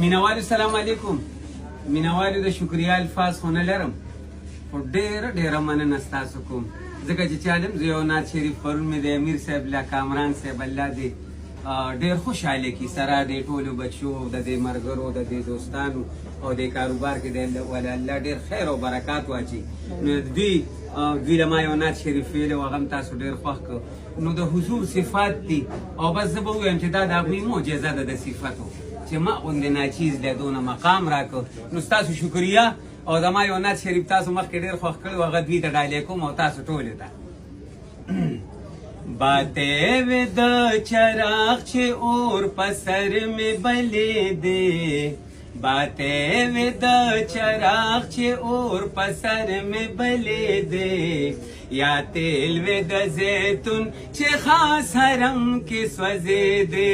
مینوالو سلام علیکم. مینوالو د شکریا الفاظ خو نه لرم، خو ډېره مننه ستاسو کوم، ځکه چې چالم زه یو نعت شریف پرون مې د امیر صاحب له کامران صاحب الله دې ډېر خوشحاله کړي سره د ټولو بچو د دې ملګرو د دې دوستانو او د کاروبار کې د الله ډېر خیر او برکات واچي. نو دوی له ما یو نعت شریف ویلی و، هغه هم تاسو ډېر خوښ کړ. نو د حضور صفات دي او بس زه به ووایم چې دا د هغوی معجزه ده د صفتو چې ما غوندې ناچیز له دونه مقام راکړ. نو ستاسو شکریه او زما یو نعت شریف تاسو مخکې ډېر خوښ کړی و، هغه دوی ته ډالۍ کوم او تاسو ټولې ته. बातें विद चराग छे और पसर में बले दे, बातें विद चराग छे और पसर में बले दे, या तेल विद जैतून छे खास हरम के स्वजे दे,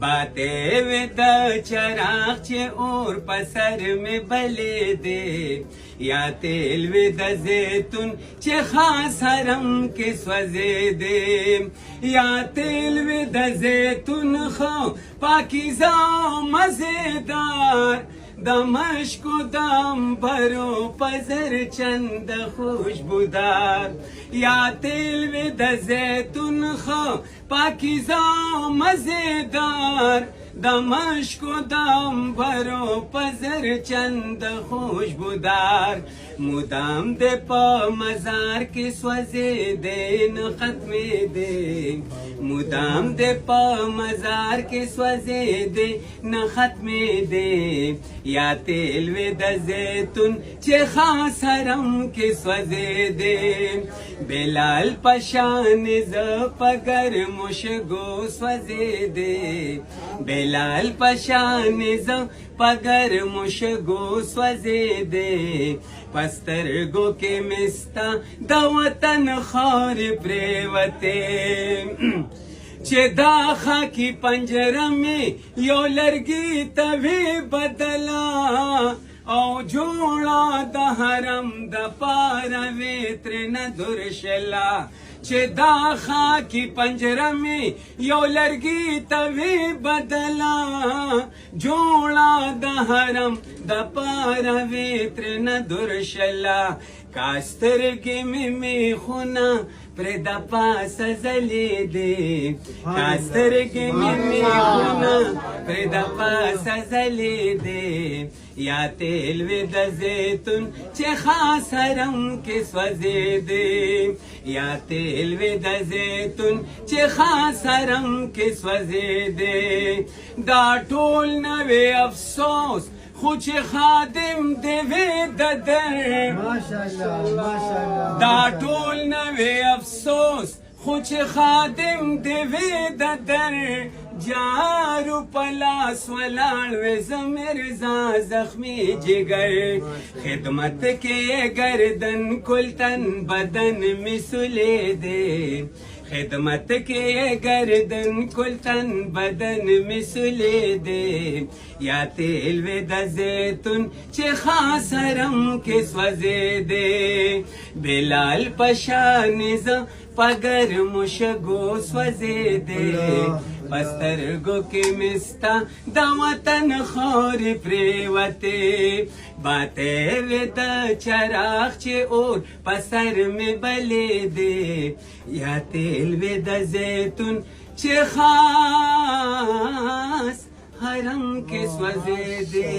बातें विद चराग छे और पसर में बले दे, या तेल विद जैतून छे खास हरम के स्वजे दे, या तेल विद जैतून खो पाकीज़ा मजेदार, दमश्क दम भरो पजर चंद खुशबूदार, या तेल विद जैतून खो पाकीज़ा मजेदार, दमश्क दम भरो पजर चंद खुशबूदार, मुदाम दे पा मजार के स्वजे दे न खत्मे दे, मुदाम दे पा मजार के स्वजे दे न खत्मे दे, या तेल विद जैतून छे खास हरम के स्वजे दे, बेलाल पशान ज पगर मुशगो स्वजे दे, बेलाल पशान ज पगर मुशगो स्वजे दे, पस्तर गो के मिस्ता दवतन खार प्रेवते, चे दाखा की पंजरा में यो लरगी तभी बदला, ओ जोड़ा द हरम द पारा वेत्र न दुर्शला, चे दाखा की पंजरा में यो लरगी तभी बदला, जोड़ा द हरम द पारा वेत्र न दुर्शला, कास्तरगे में खुना प्रदा पास जले दे, कास्तरगे में खुना प्रदा पास जले दे, या तेल विद जैतून छे खास हरम के स्वजे दे, या तेल विद जैतून छे खास हरम के स्वजे दे, दा टोल नवे अफसोस खुच खादिम देवे ददर, दा टोल नवे अफसोस खुच खादिम देवे ददर, जारू पलास वलाल वे मिर्जा जख्मी जिगर, खिदमत के गर्दन कुलतन बदन मिसले दे, खिदमत के गर्दन कुलतन बदन मिसले दे, या तेल विद जैतून छे खास हरम के स्वजे दे, बेलाल पशान ज पगर मुशगो स्वजे दे, पस्तर गो के मिस्ता दवतन खार प्रेवते, बातें विद चराग छे और पसर में बले दे, या तेल विद जैतून छे खास हरम के स्वजे दे.